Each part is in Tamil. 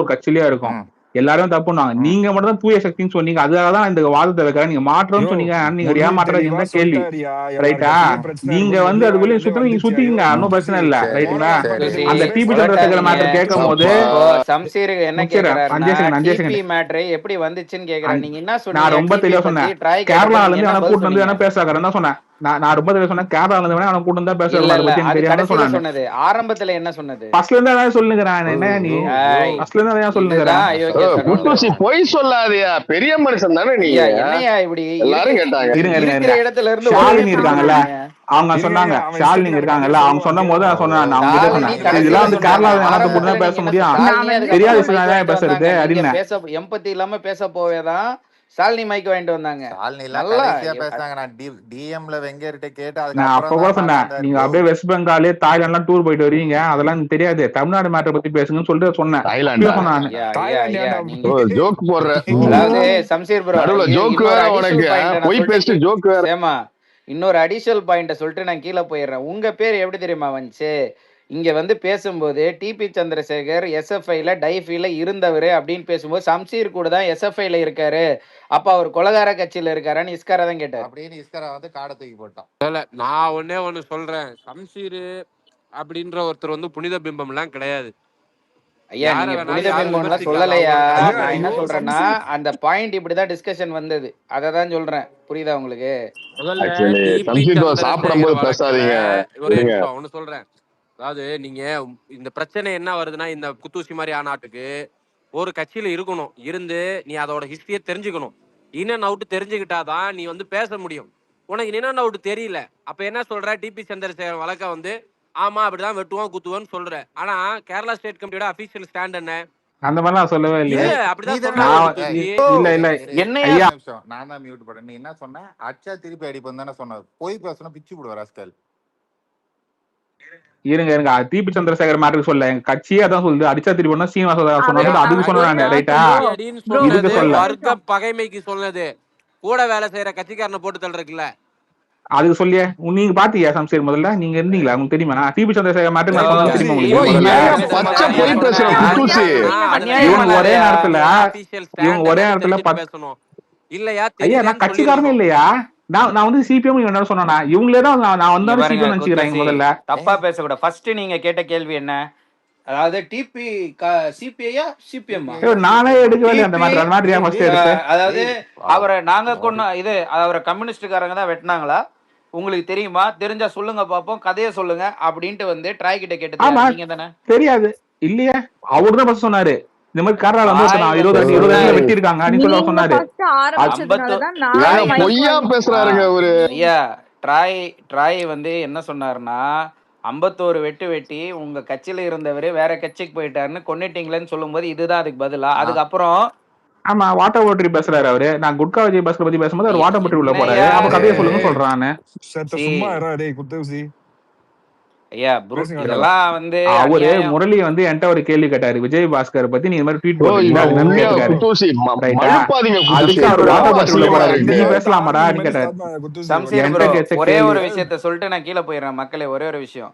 ஒரு கட்சியிலேயே இருக்கும். ம். எல்லாரும் தப்பு பண்ணுவாங்க. ம். நீங்க மட்டும் தான் தூய சக்தின்னு சொன்னீங்க. அதுக்காக தான் இந்த வாதத்தை வைக்கிறேன். நீங்க மாற்றம்னு யோ சொன்னீங்க. நீங்க முரளி ஏமாற்றம் தெளிவா தான் கேள்வி. சொல்லிட்டாருயா ரைட்டா? எல்லாருக்கும் பிரச்சனை நீங்க இருக்கும் வந்து அதுக்குள்ளே வெளியால சுத்தம் நீங்க வந்துச்சு சுத்திக்கீங்க. ஐயோ ஒன்னும் பிரச்சனை இல்ல. சரி ரைட்டுங்களா? போராட்டம் சரி பண்றது அந்த டிபி பேசுறது சந்திரசேகர் மேட்டர் தப்பு கேட்கும் போது இப்போ சம்சீருக்கு என்ன முடிச்சிடறேன். கேக்குறாருன்னா 5 செகண்ட் டிபி மேட்ரு எப்படி வந்துச்சுன்னு கேக்குறாரு. நீங்க என்ன நான் சொன்னீங்க ரொம்ப டிபி தெளிவா பத்தி சொன்னேன். ட்ராய் கேரளால கேட்டப்ப நீங்க இருந்து என்ன வேணா பதில் கூட்டு வந்து சொன்னீங்க? வேணா பேசுறாரு தான் சொன்னேன். நான் ரொம்ப தெளிவா சொன்னேன். கேரளால இருந்து வேணா கூட்டு வந்தா பேசுறாரு இல்ல அதை இல்ல பத்தி எனக்கு அது தெரியாம கடைசியில சொன்னாங்க. சொன்னது. ஆரம்பத்துல என்ன சொன்னது? ஃபர்ஸ்ட்ல இருந்து அதான் சொல்லுங்கிறேன். என்ன நீ ஏய், ஃபர்ஸ்ட்ல இருந்து அதான் சொல்லுங்கிறேன். இதுதான் அயோக்கியத்தனம். குட்டூசி பொய் சொல்லாதயா, பெரிய மனுஷன் தானே நீ. ஐயா என்னையா இப்படி எல்லாரும் கேட்டாங்க. இருக்கிற இடத்துல இருந்து ஷாலினி இருக்காங்கல்ல, அவங்க இருங்க, சொன்னாங்க. அவன் ஷாலினி இஷ்டத்துக்கு இருக்காங்கல்ல, அவன் அவங்க சொன்ன போது நான் சொன்னேன். நான் உங்ககிட்ட ஷாலினி சொன்னேன். கடைசியில இதெல்லாம் வந்து கேரளா சொன்னாங்க. நாட்டை போட்டு தான் ஆரம்பத்துல பேச நீங்க முடியும். ஷாலினி அதுக்கப்புறம் தெரியாத மைக் விஷயம் வாங்கிட்டு பேசுறது வந்தாங்க. நீங்க அப்படின்னு. பேச எம்பத்தி இல்லாம பேச போவேதான் ஷாலினி மைக் வாங்கிட்டு வந்தாங்க. ஷாலினி எல்லாம் நல்லா கடைசியா பேசுனாங்க. நான் டிஎம்ல வெங்கர்கிட்ட கேட்டு நான் அதுக்கப்புறம் அப்ப கூட தான் சொன்னேன், வந்தாரு நீங்க bro. அப்படியே வெஸ்ட் பெங்கால் தாய்லாந்துலாம் டூர் போயிட்டு வருவீங்க, அதெல்லாம் எனக்கு தெரியாது. தமிழ்நாடு மேட்டரை பத்தி பேசுங்கன்னு சொல்லிட்டு சொன்னேன். தாய்லாண்டா? சொன்னேன். ஐயா, ஐயா, தாய்லாந்து ஐயா, ஏன்டா நீங்க ஜோக் போடுற. அதாவது சம்சீர் ப்ரோ நடுவுல ஜோக் வேற உனக்கு. பொய் பேசிட்டு ஜோக் வேற. சேமா இன்னொரு அடிஷனல் பாயிண்ட சொல்லிட்டு நான் கீழே போயிடுறேன். உங்க பேர் எப்படி தெரியுமா வந்துச்சு? இங்க வந்து பேசும்போது டிபி சந்திரசேகர் எஸ்எஃப்ஐல டைஃபில இருந்தவர் அப்படின்னு பேசும்போது சம்சீர் கூட தான் எஸ்எஃப்ஐல இருக்காரு, அப்ப அவர் கொலகார கட்சியில இருக்காருன்னு இஸ்காரா தான் கேட்டார். அப்படின்னு இஸ்கரா வந்து காடை தூக்கி போட்டான். இல்ல நான் ஒண்ணு சொல்றேன். சம்சீரு அப்படின்ற ஒருத்தர் வந்து புனித பிம்பம் எல்லாம் கிடையாது. ஐயா யார நீங்க வேணாலும் புனித யாரும் பிம்பம்லாம் விமர்சிக்கலாம். சொல்லலையா? அவங்க நான் என்ன ஐயோ, சொல்றேன்னா சம்சீர். அந்த பாயிண்ட் இப்படிதான் டிஸ்கஷன் வந்தது, அதை தான் சொல்றேன். புரியுதா உங்களுக்கு? முதல்ல Actually, DP Shamsher bro, Chandrasekhar சாப்பிடும்போது வழக்குல பேசாதீங்க. ஒரே விடுங்க. நிமிஷம் ஒண்ணு சொல்றேன். அதாவது நீங்க இந்த பிரச்சனை என்ன வருதுன்னா, இந்த குத்தூசி மாதிரி ஆனாட்டுக்கு ஒரு கட்சியில இருக்கணும், இருந்து நீ அதோட ஹிஸ்டரியை தெரிஞ்சுக்கணும். இன் அண்ட் அவுட் தெரிஞ்சுக்கிட்டாதான் நீ வந்து பேச முடியும். உனக்கு இன் அண்ட் அவுட் தெரியல, அப்ப என்ன சொல்ற? டிபி சந்திரசேகர் வழக்க வந்து ஆமா அப்படிதான் வெட்டுவோம் குத்துவோன்னு சொல்ற. ஆனா கேரளா ஸ்டேட் கமிட்டியோட அபிஷியல் ஸ்டாண்ட் என்ன? அந்த மாதிரி நான் சொல்லவே இல்லையே. இல்ல அப்படிதான் நீ சொன்னாங்க நான் குத்தூசி. இல்ல இல்ல என்ன ஐயா, நிமிஷம் நான் தான் மியூட் பண்ணேன். நீ என்ன சொன்ன? அச்சா திருப்பி அடிப்பேன் தானே சொன்னது. போய் பேசணும் பிச்சு விடுவ ராஸ்கல். இருங்க டிபி சந்திரசேகர் மேட்டருக்கு சொல்ல, எங்க கட்சியே அதான் சொல்லுது. அடிச்சா திருப்பி பண்ணா சீனிவாச சொன்னது அதுக்கு சொன்னேன். ரைட்டா? அடின்னு இதுக்கு சொன்னது சொல்ல. வர்க்க பகைமைக்கு சொன்னது. கூட வேலை செய்யற கட்சிக்காரனை போட்டு தள்ளுறதுக்குல்ல. அதுக்கு சொல்லியே நீங்க பாத்தீங்க சம்சீர் முதல்ல நீங்க இருந்தீங்களா? உங்களுக்கு தெரியுமா? டிபி சந்திரசேகர் மேட்டர் நான் சொன்னது தெரியுமா ஓ, உங்களுக்கு முதல்ல? ஏன் பச்சை பொய் பேசுற குட்டூசி? இவங்க ஒரே நேரத்துல இவங்க ஒரே நேரத்துல பேசணும் இல்லையா? ஐயா நான் கட்சிக்காரனே இல்லையா? நான் வந்து சிபிஎம் என்ன சொன்னா இவங்களே தான் நான் வந்தாலும் சிபிஎம் நினைச்சுக்கிறேன் முதல்ல. தப்பா பேசக்கூடாது. ஃபர்ஸ்ட் நீங்க கேட்ட கேள்வி என்ன? அதாவது டிபி சிபிஐயா சிபிஎம்? நானே எடுக்கவே இல்லை அந்த மாதிரி. அந்த மாதிரி ஃபர்ஸ்ட் எடுத்து அதாவது அவரை நாங்க கொண்டு இது அவரை கம்யூனிஸ்டுக்காரங்க தான் வெட்டினாங்களா? உங்களுக்கு தெரியுமா? தெரிஞ்சா சொல்லுங்க பாப்போம், கதையை சொல்லுங்க அப்படின்ட்டு வந்து ட்ராய் கிட்ட கேட்டது நீங்க தானே? தெரியாது இல்லையே, அவரு தான் ஃபர்ஸ்ட் சொன்னாரு. இந்த மாதிரி கேரளால வந்து 20 வெட்டி இருக்காங்க அப்படின்னு சொல்லி சொன்னாரு. பொய்யா பேசுறாருங்க அவரு. ஐயா ட்ராய் வந்து என்ன சொன்னாருன்னா 51 வெட்டு வெட்டி உங்க கட்சியில இருந்தவரு வேற கட்சிக்கு போயிட்டாருன்னு கொன்னிட்டீங்களேன்னு சொல்லும்போது இதுதான் அதுக்கு பதிலா. அதுக்கப்புறம் ஆமா வாட்டர் பாட்டிரி பேசுறாரு அவரு. நான் குட்கா விஜய் பாஸ்கர் பத்தி பேசும்போது அவர் வாட்டர் பாட்டிரி உள்ள போறாரு. அப்ப கதையை சொல்லுங்க சொல்றானு. சும்மா இருடா டேய் குத்தூசி. ஐயா ப்ரோ இதெல்லாம் வந்து அவரு முரளி வந்து என்கிட்ட ஒரு கேள்வி கேட்டாரு, விஜய் பாஸ்கர் பத்தி நீங்க மாதிரி ட்வீட் போடுறீங்க அதுன்னு கேட்டாரு. குட்டூசி மழுப்பாதீங்க அதுக்கு அவர் வாட்டர் பாட்டிரி உள்ள போறாரு. நீ பேசலாமாடா அப்படின்னு கேட்டாரு. சம்சீர் ப்ரோ ஒரே ஒரு விஷயத்த சொல்லிட்டு நான் கீழே போயிடுறேன். மக்களே ஒரே ஒரு விஷயம்,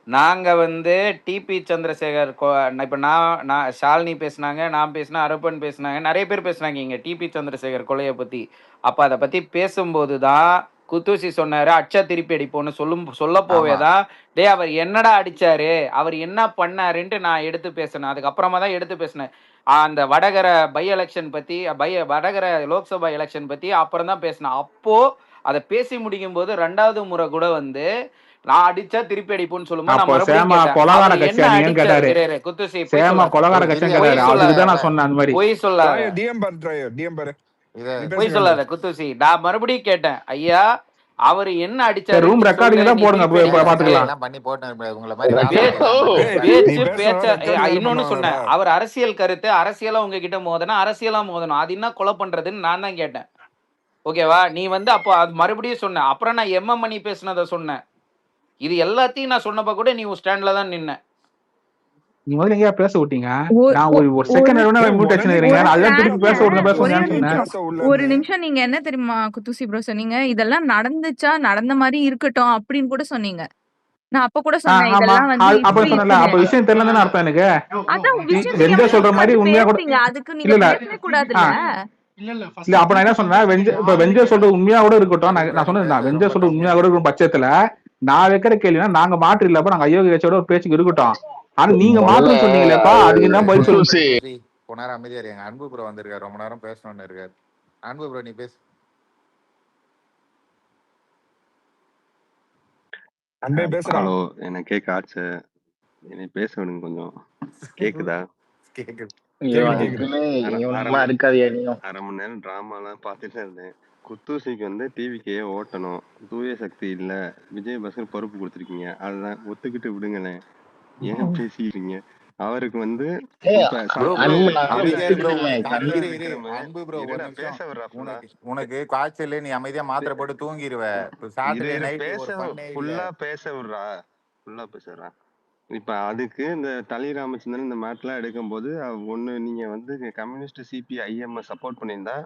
நாங்க வந்து டிபி சந்திரசேகர் இப்ப நான் ஷாலினி பேசினாங்க, நான் பேசினேன், அரப்பன் பேசினாங்க, நிறைய பேர் பேசினாங்க இங்க டிபி சந்திரசேகர் கொலையை பத்தி. அப்ப அதை பத்தி பேசும்போதுதான் குத்தூசி சொன்னாரு அச்சா திருப்பி அடிப்போன்னு சொல்ல போவேதான் டே அவர் என்னடா அடிச்சாரு, அவர் என்ன பண்ணாருன்ட்டு நான் எடுத்து பேசினேன். அதுக்கப்புறமா தான் எடுத்து பேசினேன் அந்த வடகர பை எலெக்ஷன் பத்தி, வடகர லோக்சபா எலெக்ஷன் பத்தி அப்புறம் தான் பேசினேன். அப்போ அதை பேசி முடிக்கும் போது 2வது முறை கூட வந்து நான் அடிச்சா திருப்பி அடிப்போன்னு சொல்லும்போது நான் மறுபடியும் குத்துசி பொய் சொல்லாத குத்துசி. நான் மறுபடியும் கேட்டேன் ஐயா அவரு என்ன அடிச்சாரு ரூம் ரெக்கார்டிங் தான் போடுங்க பாத்துக்கலாம். பண்ணி போட்டு உங்களை மாதிரி பேச்சு பேச்ச இன்னொன்னு சொன்னேன். அவர் அரசியல் கருத்து அரசியலா உங்ககிட்ட மோதனா அரசியலா மோதணும், அது என்ன கொலை பண்றதுன்னு நான் தான் கேட்டேன். ஓகேவா? நீ வந்து அப்போ அது மறுபடியும் சொன்ன. அப்புறம் நான் எம்எம் மணி பேசினதை சொன்னேன். இது எல்லாத்தையும் நான் சொன்னப்ப கூட நீ ஸ்டாண்ட்ல தான் நின்ன. நீ முதல்ல எங்கயா பேச விட்டீங்க? நான் ஒரு செகண்ட் மியூட் வச்சிருக்கீங்க. அதான் திருப்பி பேச விடுங்க. ஒரு நிமிஷம் நீங்க என்ன தெரியுமா குத்துசி ப்ரோ சொன்னீங்க, இதெல்லாம் நடந்துச்சா நடந்த மாதிரி இருக்கட்டும் அப்படின்னு கூட சொன்னீங்க. நான் அப்ப கூட ஆ, சொன்னேன் ஆமா இதெல்லாம் வந்து அப்ப இப்படி சொன்னல அப்ப இருக்குன்னு. விஷயம் தெரியலன்னு அர்த்தம் எனக்கு. அதான் விஷயம் வெஞ்ச தெரியாம சொல்ற நீங்க மாதிரி வந்து உண்மையா கூட பேசுறீங்க. அதுக்கு இல்ல நீங்க இல்ல பேசவே ஆ கூடாதுல்ல. இல்ல அப்ப நான் என்ன சொன்னேன், இப்ப வெஞ்சர் சொல்றது உண்மையா கூட இருக்கட்டும். நான் சொன்னேன் பேசுறது வெஞ்சர் ரொம்ப சொல்றது உண்மையா கம்மியா கூட இருக்கு. இருக்கும் பட்சத்துல நான் வைக்கிற கேள்வினா நாங்க மாற்று இல்லப்ப நாங்க ஐயோ கட்சியோட ஒரு பேச்சுக்கு இருக்கட்டும். ஆனா நீங்க முதல்ல மாற்றுன்னு சொன்னீங்களேப்பா, அதுக்கு என்ன பதில் சொல்லுங்க. குத்தூசி கொஞ்ச நேரம் அமைதியா இருங்க. அன்பு ப்ரோ வந்திருக்காரு, ரொம்ப நேரம் பேசணும்னு இருக்காரு. அன்பு ப்ரோ நீ பேசு. அன்பே பேசுறா. ஹலோ, எனக்கு கேட்க ஆச்சு. என்னை பேச விடுங்க கொஞ்சம். கேக்குதா? கேக்குது. கேக்குது. அரை மணி நேரம் டிராமாலாம் பார்த்துட்டு இருந்தேன். குத்தூசிக்கு வந்து டிவிக்கே ஓட்டணும், தூய சக்தி இல்ல, விஜய் பஸ்ஸுக்கு பொறுப்பு கொடுத்துருக்கீங்க, அதுதான் ஒத்துக்கிட்டு விடுங்களேன். ஏன் பேசிக்கிறீங்க? அவருக்கு வந்து இப்ப ப்ரோ அமைதியா இரு ப்ரோ. இரு இரு விக்ரம அன்பு ப்ரோ ஒரு இருடா பேச நிமிஷம். விடுறா ஃபுல்லா. உனக்கு காய்ச்சல், நீ அமைதியா மாத்திரை போட்டு தூங்கிடுவ. இப்போ சாட்டர்டே நைட் ஒரு ஃபன்னே இல்ல. ஃபுல்லா பேச விடுறா. இப்ப அதுக்கு இந்த தளி ராமச்சந்திரன் இந்த மேட்லாம் எடுக்கும்போது ஒண்ணு நீங்க வந்து கம்யூனிஸ்ட் சிபிஐஎம் சப்போர்ட் பண்ணியிருந்தா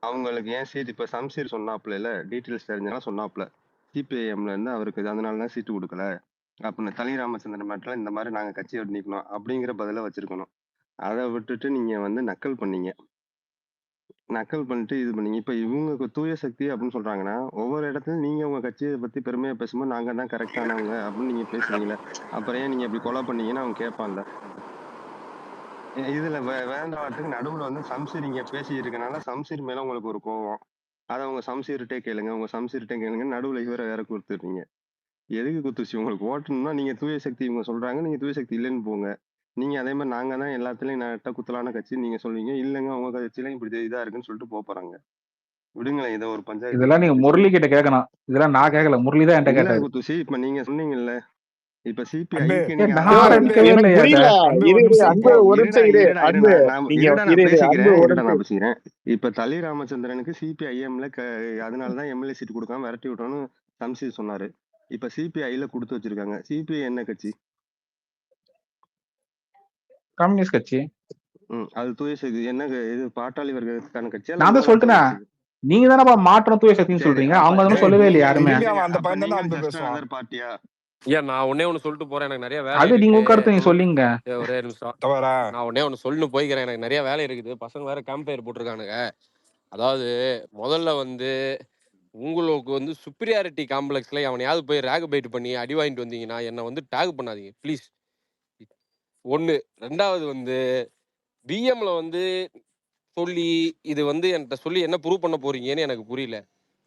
அவங்களுக்கு ஏன் சீட் இப்ப சம்சீர் சொன்னாப்ல இல்ல டீட்டெயில்ஸ் தெரிஞ்சலாம் சொன்னாப்ல சிபிஐஎம்ல இருந்து அவருக்கு அதனாலதான் சீட்டு கொடுக்கல அப்படின்னு தளி ராமச்சந்திரன் மேட்ல இந்த மாதிரி நாங்க கட்சியை நீக்கணும் அப்படிங்கிற பதில வச்சிருக்கணும். அதை விட்டுட்டு நீங்க வந்து நக்கல் பண்ணீங்க. நக்கல் பண்ணிட்டு இது பண்ணீங்க. இப்ப இவங்க தூய சக்தி அப்படின்னு சொல்றாங்கன்னா ஒவ்வொரு இடத்துலயும் நீங்க உங்க கட்சியை பத்தி பெருமையா பேசும்போது நாங்க தான் கரெக்டானவங்க அப்படின்னு நீங்க பேசுறீங்களே, அப்புறம் ஏன் நீங்க இப்படி கொலை பண்ணீங்கன்னு அவங்க கேட்பான்ல. இதுல வேண்டாட்டுக்கு நடுவுல வந்து சம்சீர் இங்க பேசி இருக்கனால சம்சீர் மேல உங்களுக்கு ஒரு கோவம். அதை உங்க சம்சீர்கிட்டே கேளுங்க நடுவுல இவரை வேற கொடுத்துருக்கீங்க. எதுக்கு குத்துச்சு உங்களுக்கு ஓட்டணும்னா நீங்க தூய சக்தி இவங்க சொல்றாங்க, நீங்க தூய சக்தி இல்லைன்னு போங்க. நீங்க அதே மாதிரி நாங்க தான் எல்லாத்துலயும் நட்ட குத்தலான கட்சி நீங்க சொல்லுவீங்க, இல்லைங்க உங்க கட்சியில இப்படி இதா இருக்குன்னு சொல்லிட்டு போறாங்க. விடுங்களேன், இதை ஒரு பஞ்சாயத்து இதெல்லாம் நீங்க முரளி கிட்ட கேட்கணும், இதெல்லாம் நான் கேட்கல, முரளி தான் என்கிட்ட இல்ல கேட்டாரு. குத்துசி. இப்ப நீங்க சொன்னீங்கல்ல இப்ப அன்பே சிபிஐக்கு ஏ, நீங்க நான் ஆதரவு ஆரம்பிக்கவே எனக்கு இல்லையா புரியல. இதை? அன்பு ஒரு நிமிஷம். நான் பேசிக்கிறேன். இப்ப தளி ராமச்சந்திரனுக்கு சிபிஐஎம்ல அதனாலதான் எம்எல்ஏ சீட் கொடுக்காம விரட்டி விட்டோம்னு சம்சீர் சொன்னாரு. இப்ப சிபிஐல கொடுத்து வச்சிருக்காங்க. சிபிஐ என்ன கட்சி? கம்யூனிஸ்ட் கட்சி. அது தூய சக்தி என்ன இது பாட்டாளி வர்க்கத்துக்கான கட்சியா? நான் தான் சொல்லிட்டேன், நீங்க தானே மாற்றம் தூய சக்தின்னு சொல்றீங்க, அவங்க அதெல்லாம் சொல்லவே இல்லை யாருமே. அந்த பையன் தானே அன்பு பேசுவான். பார்ட்டியா? ஏன் நான் ஒன்னே ஒண்ணு சொல்லிட்டு போறேன், எனக்கு நிறைய வேலை அது நீங்க இருக்கு. கருத்து நீங்க சொல்லிங்க. ஒரே நிமிஷம், தவறா? நான் ஒன்னே ஒண்ணு சொல்லணும் போய்க்கிறேன், எனக்கு நிறைய வேலை இருக்குது. பசங்க வேற கேம்பயர் போட்டிருக்கானுங்க. அதாவது முதல்ல வந்து உங்களுக்கு வந்து சுப்பீரியாரிட்டி காம்ப்ளெக்ஸ்ல அவனையாவது போய் ரேக் பைட் பண்ணி அடி வாங்கிட்டு வந்தீங்கன்னா என்னை வந்து டேக் பண்ணாதீங்க ப்ளீஸ். ஒன்று. ரெண்டாவது வந்து பிஎம்ல வந்து சொல்லி இது வந்து என்கிட்ட சொல்லி என்ன ப்ரூவ் பண்ண போறீங்கன்னு எனக்கு புரியல.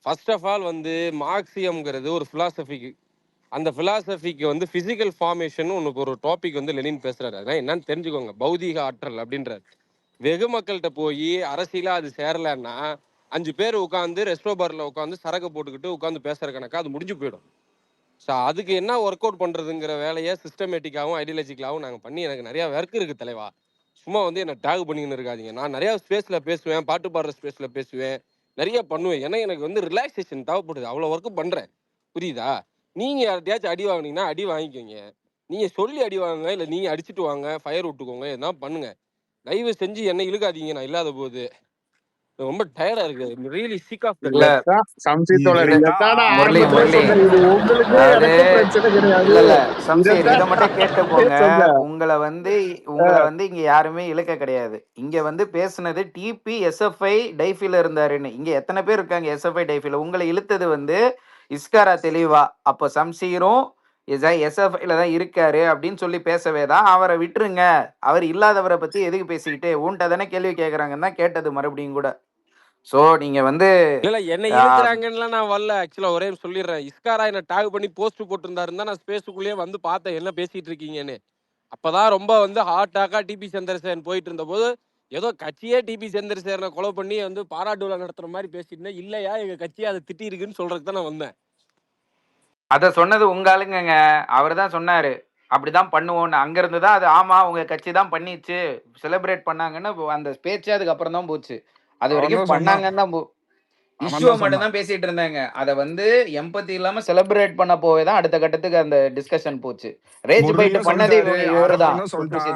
ஃபர்ஸ்ட் ஆஃப் ஆல் வந்து மார்க்சியம்ங்கிறது ஒரு பிலாசபிக்கு, அந்த பிலாசபிக்கு வந்து பிசிக்கல் ஃபார்மேஷன் உனக்கு ஒரு டாபிக் வந்து லெனின் பேசுறாரு. அதான் என்னன்னு தெரிஞ்சுக்கோங்க, பௌதீக ஆற்றல் அப்படின்றாரு. வெகு மக்கள்கிட்ட போய் அரசியலா அது சேரலன்னா 5 பேர் உட்காந்து ரெஸ்டோ பார்ல உட்காந்து சரக்கு போட்டுக்கிட்டு உட்காந்து பேசுற கணக்கா அது முடிஞ்சு போயிடும். ஸோ அதுக்கு என்ன ஒர்க் அவுட் பண்றதுங்கிற வேலையை சிஸ்டமேட்டிக்காகவும் ஐடியாலஜிக்கலாகவும் நாங்கள் பண்ணி எனக்கு நிறைய ஒர்க் இருக்கு தலைவா. சும்மா வந்து என்னை டேக் பண்ணிக்கின்னு இருக்காதீங்க. நான் நிறைய ஸ்பேஸ்ல பேசுவேன், பாட்டு பாடுற ஸ்பேஸ்ல பேசுவேன், நிறைய பண்ணுவேன். ஏன்னா எனக்கு வந்து ரிலாக்ஸேஷன் தேவைப்படுது, அவ்வளோ ஒர்க்கு பண்றேன். புரியுதா? நீங்க யார்ட்டையாச்சும் அடி வாங்கினீங்கன்னா அடி வாங்கிக்கோங்க, நீங்க சொல்லி அடி வாங்குங்க, இல்லை நீங்க அடிச்சுட்டு வாங்க, ஃபயர் விட்டுக்கோங்க, எதனா பண்ணுங்க. தயவு செஞ்சு என்ன இழுக்காதீங்க நான் இல்லாத போது. ரொம்ப டயர்டா இருக்கு, ரியலி சிக் ஆஃப் இல்ல முரளி இல்ல இல்ல சம்சீர், இதை மட்டும் கேட்டு போங்க. உங்களை வந்து இங்க யாருமே இழுக்க கிடையாது. இங்க வந்து பேசுனது டிபி எஸ்எஃப்ஐ டைஃபில இருந்தாருன்னு. இங்க எத்தனை பேர் இருக்காங்க எஸ்எஃப்ஐ டைஃபில? உங்களை இழுத்தது வந்து இஸ்காரா தெளிவா. அப்போ சம்சீரும் எஸ்எஃப்ஐல தான் இருக்காரு அப்படின்னு சொல்லி பேசவே தான் அவரை விட்டுருங்க, அவர் இல்லாதவரை பத்தி எதுக்கு பேசிக்கிட்டு உன்ட்ட தானே கேள்வி கேட்கறாங்கன்னு தான் கேட்டது மறுபடியும் கூட. சோ நீங்க வந்து இல்ல என்ன இழுக்கிறாங்கன்னு நான் வரல. ஆக்சுவலா ஒரே சொல்லிடுறேன், இஸ்காரா என்ன டாக் பண்ணி போஸ்ட் போட்டிருந்தாருன்னு நான் ஸ்பேஸுக்குள்ளேயே வந்து பார்த்தேன் என்ன பேசிட்டு இருக்கீங்கன்னு. அப்பதான் ரொம்ப வந்து ஹாட் டாக்கா டிபி சந்திரசேகரன் போயிட்டு இருந்த போது ஏதோ கட்சியே டிபி சந்திரசேகரனை கொலை பண்ணி வந்து பாராட்டு விழா நடத்துற மாதிரி பேசிட்டு இல்லையா எங்க கட்சியை அதை திட்டி இருக்குன்னு சொல்றதுக்கு தான் நான் வந்தேன். அத சொன்னது உங்க ஆளுங்க, அவர் தான் சொன்னாரு அப்படிதான் பண்ணுவோம்னு. அங்க இருந்து தான் அது ஆமா உங்க கட்சி தான் பண்ணிச்சு செலிப்ரேட் பண்ணாங்கன்னு அந்த பேச்சு அதுக்கப்புறம் தான் போச்சு. அது வரைக்கும் பண்ணாங்கன்னு தான் இஷ்யூ மட்டும் தான் பேசிட்டு இருந்தாங்க. அதை வந்து எம்பத்தி இல்லாம செலிப்ரேட் பண்ண போவே தான் அடுத்த கட்டத்துக்கு அந்த டிஸ்கஷன் போச்சு. ரேஜ் பைட் பண்ணதே இவருதான்,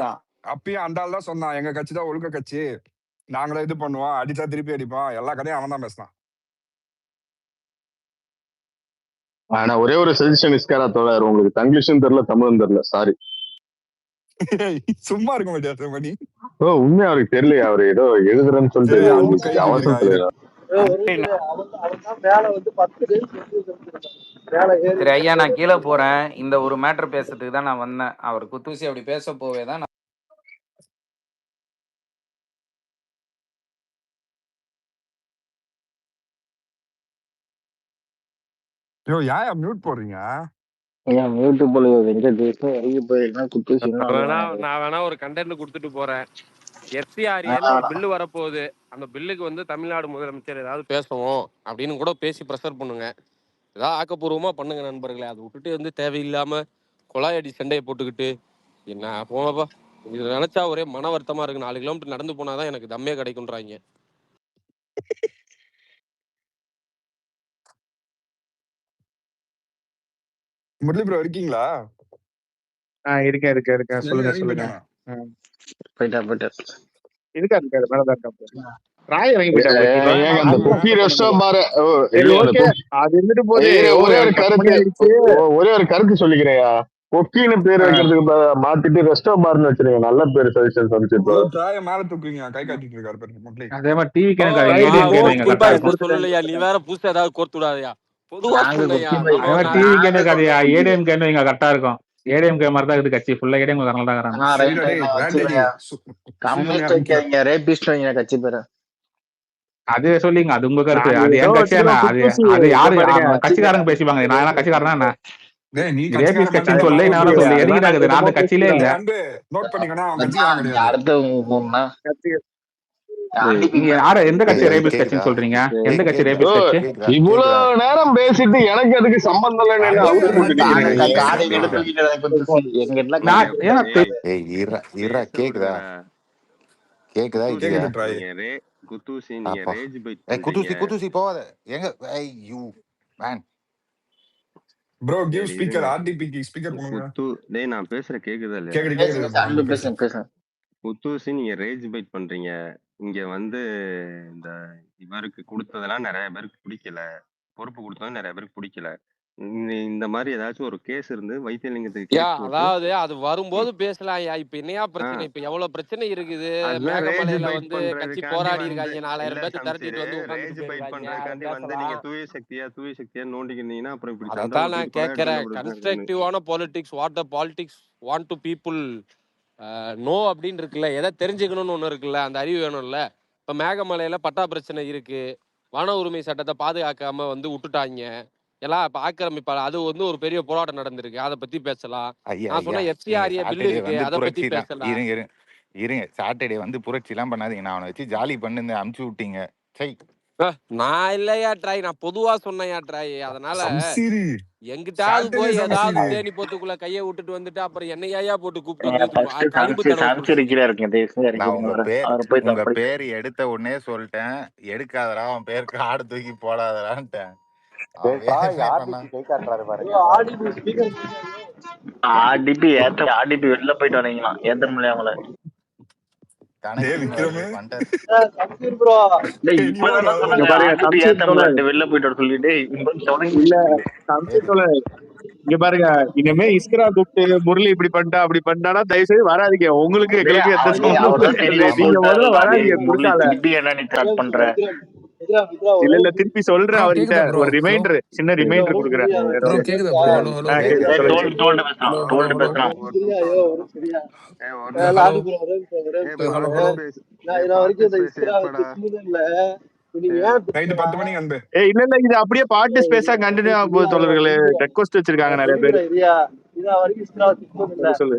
தான். அப்பயும் அந்த ஆள் தான் சொன்னான், எங்க கட்சி தான் ஒழுக்க கட்சி, நாங்களே இது பண்ணுவோம், அடிச்சா திருப்பி அடிப்போம், எல்லா கதையும் அவன் தான் பேசினான். ஆனா ஒரே ஒரு சஜஷன் இஸ்காரா தோழர், உங்களுக்கு தங்கிலீஷும் தெரியல தமிழும் தெரியல, சாரி. சும்மா இருக்க மாட்டியா மணி? உண்மையா அவருக்கு தெரியலையா? அவரு ஏதோ எழுதுறேன்னு சொல்லிட்டு சரி அவனும் கை அவசரத்துல. சரி ஐயா, நான் கீழே போறேன். இந்த ஒரு மேட்டர் பேசுறதுக்கு தான் நான் வந்தேன். அவர் குத்தூசி அப்படி பேச போவே தான் ஏன் மியூட் போடுறீங்க? நான் வேணா ஒரு கண்டென்ட் கொடுத்துட்டு போறேன். FCRAன்னு ஒரு பில்லு வரப்போகுது. அந்த பில்லுக்கு வந்து தமிழ்நாடு முதலமைச்சர் ஏதாவது பேசுவோம் அப்படின்னு கூட பேசி ப்ரெஷர் பண்ணுங்க. ஏதாவது ஆக்கப்பூர்வமா பண்ணுங்க நண்பர்களே. அதை விட்டுட்டு வந்து தேவையில்லாம கொலாயடி சண்டையை போட்டுக்கிட்டு என்ன போங்கப்பா. இது நினைச்சா ஒரே மன வருத்தமா இருக்கு. 4 கிலோமீட்டர் நடந்து போனாதான் எனக்கு தம்மே கிடைக்கும்ன்றாங்க. முரளி ப்ரோ இருக்கீங்களா? இருக்கேன். சொல்லுங்க. இருக்காரு மேலதான் இருக்காரு. ராய் இறங்கி போயிட்டாரு. அந்த குக்கி ரெஸ்டாரண்ட் பாரு. அது இருந்துட்டு போது ஒரே ஒரு கருத்து சொல்லிக்கிறேயா, கொக்கின்னு பேர் வைக்கிறதுக்கு மாத்திட்டு ரெஸ்டோ பார்னு வச்சிருங்க. நல்ல பேர் சஜஷன் சமைச்சு மேல தூக்குறீங்க, கை காட்டிட்டு இருக்காரு. அதே மாதிரி டிவி சொல்லலையா? நீ வேற புதுசா ஏதாவது கோர்த்து விடாதயா? பொதுவா டிவி கேன் கதையா, ஏடிஎம் கேன் இங்க கரெக்டா இருக்கும். ஏடிஎம் கே மாதிரி தான் இருக்குது கட்சி ஃபுல்லா. ஏடிஎம் கரெக்டா தான். அது சொல்லிங்க, அது உங்க கருத்து. அது என் கட்சியா? அது யாரு கட்சிக்காரங்க பேசிப்பாங்க. நான் என்ன கட்சிக்காரனா? என்ன கட்சின்னு சொல்லி நான் சொல்லி எதுக்கு நான் கட்சியிலே இல்ல. யார எந்த கட்சி ரேபிஸ் கட்சின்னு சொல்றீங்க? எந்த கட்சி ரேபிஸ் கட்சி? இவ்வளவு நேரம் பேசிட்டு எனக்கு அதுக்கு சம்பந்தம் குத்தூசி போவாத எங்க ப்ரோ கிவ் ஸ்பீக்கர். ஆர்டிபிக்கு ஸ்பீக்கர் கொடுங்க. டேய் நான் பேசுற கேக்குதா இல்லையா? கேக்குது. குத்தூசி நீங்க ரேஜ் பைட் பண்றீங்க. இங்க வந்து இந்த இவருக்கு கொடுத்ததெல்லாம் நிறைய பேருக்கு பிடிக்கல, பொறுப்பு கொடுத்ததும் நிறைய பேருக்கு பிடிக்கல. இந்த மாதிரி ஏதாச்சும் ஒரு கேஸ் இருந்து வைத்தியலிங்கத்துக்கு அதாவது அது வரும்போது பேசலாம். இப்ப என்னையா பிரச்சனை? இப்ப எவ்வளவு பிரச்சனை இருக்குது. மேகமலையில வந்து கட்சி போராடி இருக்காங்க. 4000 பேர் திரட்டிட்டு வந்து நீங்க தூய சக்தியா நோண்டிக்கிட்டீங்கன்னா அப்புறம் இப்படி அதான் நான் கேட்கிறேன். கன்ஸ்ட்ரக்டிவான politics, what the politics want to people know அப்படின்னு இருக்குல்ல. எதை தெரிஞ்சுக்கணும்னு ஒண்ணு இருக்குல்ல, அந்த அறிவு வேணும்ல. இப்ப மேகமலையில பட்டா பிரச்சனை இருக்கு. வன உரிமை சட்டத்தை பாதுகாக்காம வந்து விட்டுட்டாங்க எல்லாம். இப்ப ஆக்கிரமிப்பாளர் அது வந்து ஒரு பெரிய போராட்டம் நடந்திருக்கு. அதை பத்தி பேசலாம். நான் சொன்ன FCRA பில்லு இருக்கு, அதை பத்தி பேசலாம். இருங்க, சாட்டர்டே வந்து புரட்சி எல்லாம் பண்ணாதீங்க. நான் அவனை வச்சு ஜாலி பண்ணு அமுச்சு விட்டீங்க. சரி, நான் இல்லையா ட்ரை, நான் பொதுவா சொன்னையா ட்ரை. அதனால எங்கிட்டாவது போய் ஏதாவது தேனி போத்துக்குள்ள கைய விட்டுட்டு வந்துட்டு அப்புறம் என்னையா போட்டு கூப்பிட்டு உங்க பேர் எடுத்த உடனே சொல்லிட்டேன், எடுக்காதரா அவன் பேர் காடு தூக்கி போடாதரான்ட்டேன். வெளில போயிட்டு வரீங்களா? ஏத்த முடியல அவங்கள. வெளில போயிட்டு சொல்லிட்டு இங்க பாருங்க, இனிமே இஸ்கரா கூப்பிட்டு முரளி இப்படி பண்ணிட்டா அப்படி பண்ணிட்டானா தயவு செய்து வராதிங்க. உங்களுக்கு எங்களுக்கு எந்த சம்பந்தமும் இல்லை. நீங்க முதல்ல வராதிங்க. பண்ற இல்ல திருப்பி சொல்றேன். அவர்கிட்ட ஒரு ரிமைண்டர், சின்ன ரிமைண்டர் கொடுக்குறேன். இல்ல இது அப்படியே பாட்டு ஸ்பேஸா கண்டினியூ ஆக போகுது தோழர்களே. ரெக்வெஸ்ட் வச்சிருக்காங்க நிறைய பேர். சொல்லு.